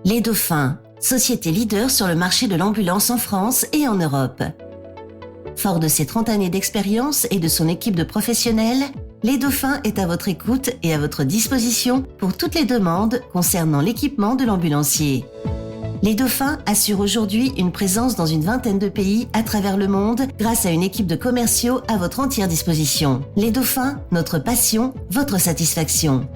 Les Dauphins, société leader sur le marché de l'ambulance en France et en Europe. Fort de ses 30 années d'expérience et de son équipe de professionnels, Les Dauphins est à votre écoute et à votre disposition pour toutes les demandes concernant l'équipement de l'ambulancier. Les Dauphins assurent aujourd'hui une présence dans une vingtaine de pays à travers le monde grâce à une équipe de commerciaux à votre entière disposition. Les Dauphins, notre passion, votre satisfaction.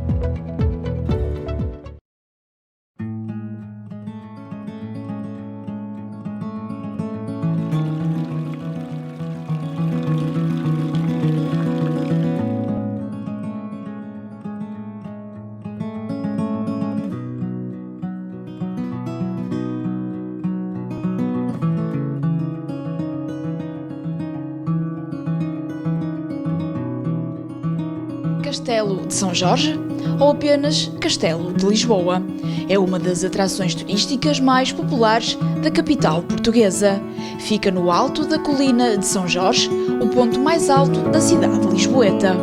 Castelo de São Jorge ou apenas Castelo de Lisboa. É uma das atrações turísticas mais populares da capital portuguesa. Fica no alto da colina de São Jorge, o ponto mais alto da cidade lisboeta.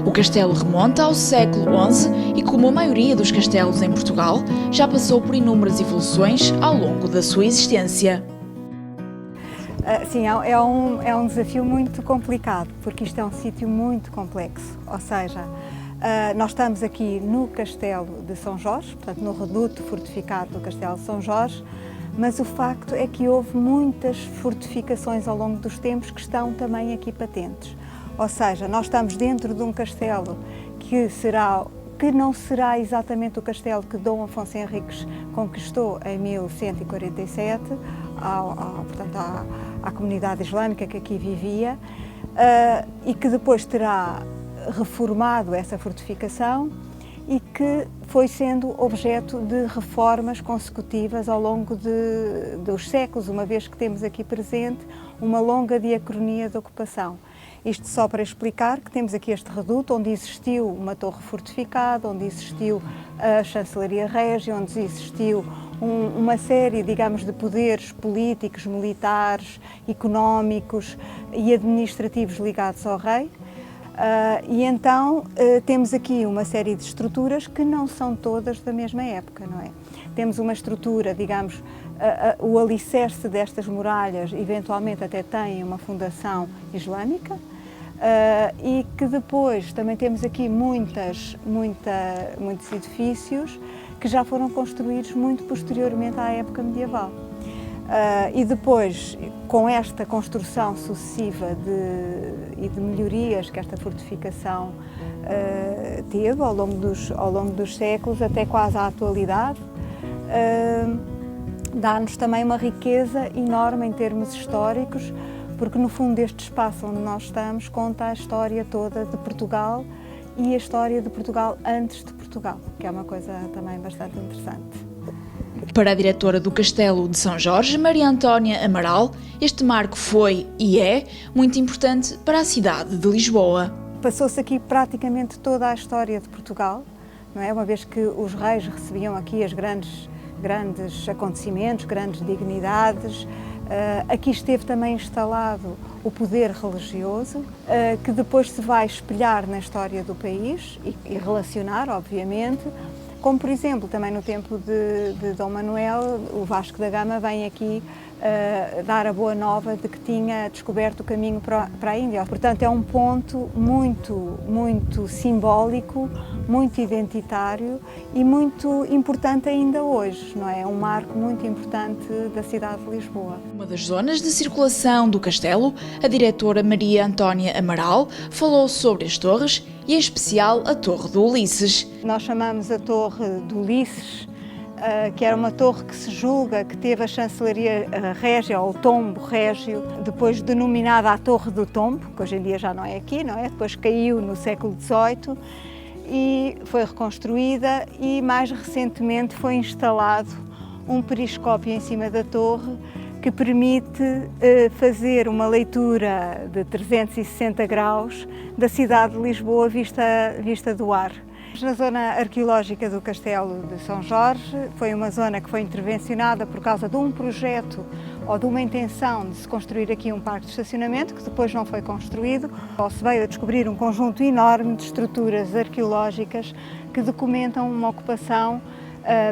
O castelo remonta ao século XI e, como a maioria dos castelos em Portugal, já passou por inúmeras evoluções ao longo da sua existência. Sim, é um desafio muito complicado, porque isto é um sítio muito complexo, ou seja, nós estamos aqui no Castelo de São Jorge, portanto no reduto fortificado do Castelo de São Jorge, mas o facto é que houve muitas fortificações ao longo dos tempos que estão também aqui patentes, ou seja, nós estamos dentro de um castelo que não será exatamente o castelo que Dom Afonso Henriques conquistou em 1147, portanto, à comunidade islâmica que aqui vivia, e que depois terá reformado essa fortificação e que foi sendo objeto de reformas consecutivas ao longo dos séculos, uma vez que temos aqui presente uma longa diacronia de ocupação. Isto só para explicar que temos aqui este reduto onde existiu uma torre fortificada, onde existiu a chancelaria régia, onde existiu uma série, digamos, de poderes políticos, militares, económicos e administrativos ligados ao rei. E então temos aqui uma série de estruturas que não são todas da mesma época, não é? Temos uma estrutura, digamos, o alicerce destas muralhas eventualmente até tem uma fundação islâmica, e que depois também temos aqui muitos edifícios que já foram construídos muito posteriormente à época medieval. E depois, com esta construção sucessiva e de melhorias que esta fortificação teve ao longo dos séculos, até quase à atualidade, dá-nos também uma riqueza enorme em termos históricos, porque no fundo este espaço onde nós estamos conta a história toda de Portugal e a história de Portugal antes de Portugal, que é uma coisa também bastante interessante. Para a diretora do Castelo de São Jorge, Maria Antónia Amaral, este marco foi e é muito importante para a cidade de Lisboa. Passou-se aqui praticamente toda a história de Portugal, não é? Uma vez que os reis recebiam aqui os grandes acontecimentos, grandes dignidades. Aqui esteve também instalado o poder religioso, que depois se vai espelhar na história do país e relacionar, obviamente, como por exemplo também no tempo de Dom Manuel, o Vasco da Gama vem aqui dar a boa nova de que tinha descoberto o caminho para a Índia. Portanto, é um ponto muito simbólico, muito identitário e muito importante ainda hoje, não é? É um marco muito importante da cidade de Lisboa. Uma das zonas de circulação do castelo, a diretora Maria Antónia Amaral falou sobre as torres e em especial a Torre do Ulisses. Nós chamamos a Torre do Ulisses, que era uma torre que se julga que teve a chancelaria régia, ou o tombo régio, depois denominada a Torre do Tombo, que hoje em dia já não é aqui, não é? Depois caiu no século XVIII e foi reconstruída e mais recentemente foi instalado um periscópio em cima da torre que permite fazer uma leitura de 360 graus da cidade de Lisboa vista do ar. Na zona arqueológica do Castelo de São Jorge, foi uma zona que foi intervencionada por causa de um projeto ou de uma intenção de se construir aqui um parque de estacionamento, que depois não foi construído. Se veio a descobrir um conjunto enorme de estruturas arqueológicas que documentam uma ocupação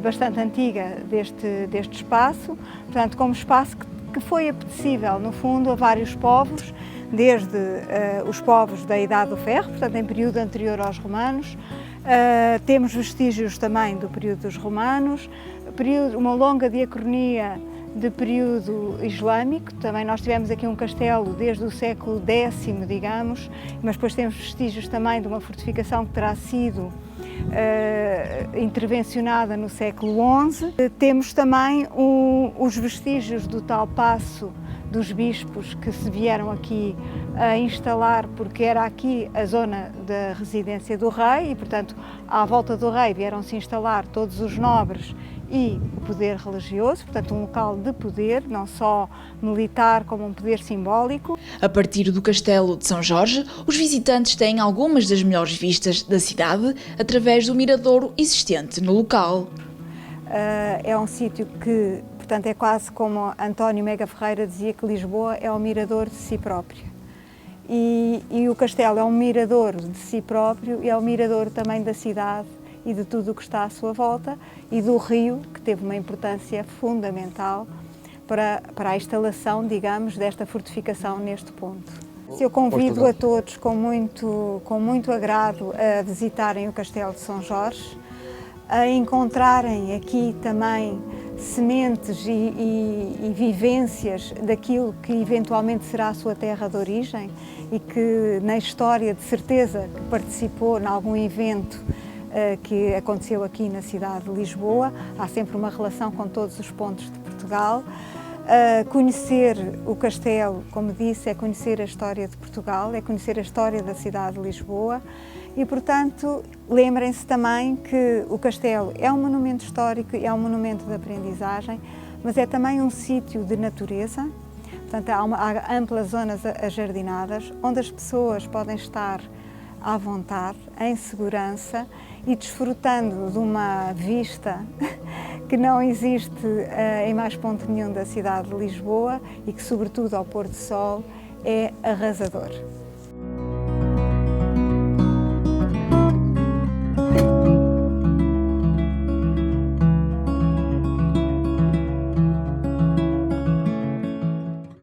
bastante antiga deste espaço, portanto, como espaço que foi apetecível, no fundo, a vários povos, desde os povos da Idade do Ferro, portanto, em período anterior aos romanos. Temos vestígios também do período dos romanos, uma longa diacronia de período islâmico. Também nós tivemos aqui um castelo desde o século X, digamos, mas depois temos vestígios também de uma fortificação que terá sido intervencionada no século XI. Temos também os vestígios do tal paço dos bispos que se vieram aqui a instalar, porque era aqui a zona da residência do rei e, portanto, à volta do rei vieram-se instalar todos os nobres e o poder religioso, portanto um local de poder, não só militar como um poder simbólico. A partir do Castelo de São Jorge, os visitantes têm algumas das melhores vistas da cidade através do miradouro existente no local. É um sítio que, portanto, é quase como António Mega Ferreira dizia que Lisboa é o mirador de si próprio. E o castelo é um mirador de si próprio e é um mirador também da cidade e de tudo o que está à sua volta e do rio, que teve uma importância fundamental para a instalação, digamos, desta fortificação neste ponto. Eu convido a todos com muito agrado a visitarem o Castelo de São Jorge, a encontrarem aqui também sementes e vivências daquilo que eventualmente será a sua terra de origem e que na história de certeza que participou em algum evento que aconteceu aqui na cidade de Lisboa. Há sempre uma relação com todos os pontos de Portugal. Conhecer o castelo, como disse, é conhecer a história de Portugal, é conhecer a história da cidade de Lisboa e, portanto, lembrem-se também que o castelo é um monumento histórico, é um monumento de aprendizagem, mas é também um sítio de natureza. Portanto, há amplas zonas ajardinadas, onde as pessoas podem estar à vontade, em segurança e desfrutando de uma vista que não existe em mais ponto nenhum da cidade de Lisboa e que, sobretudo ao pôr do sol, é arrasador.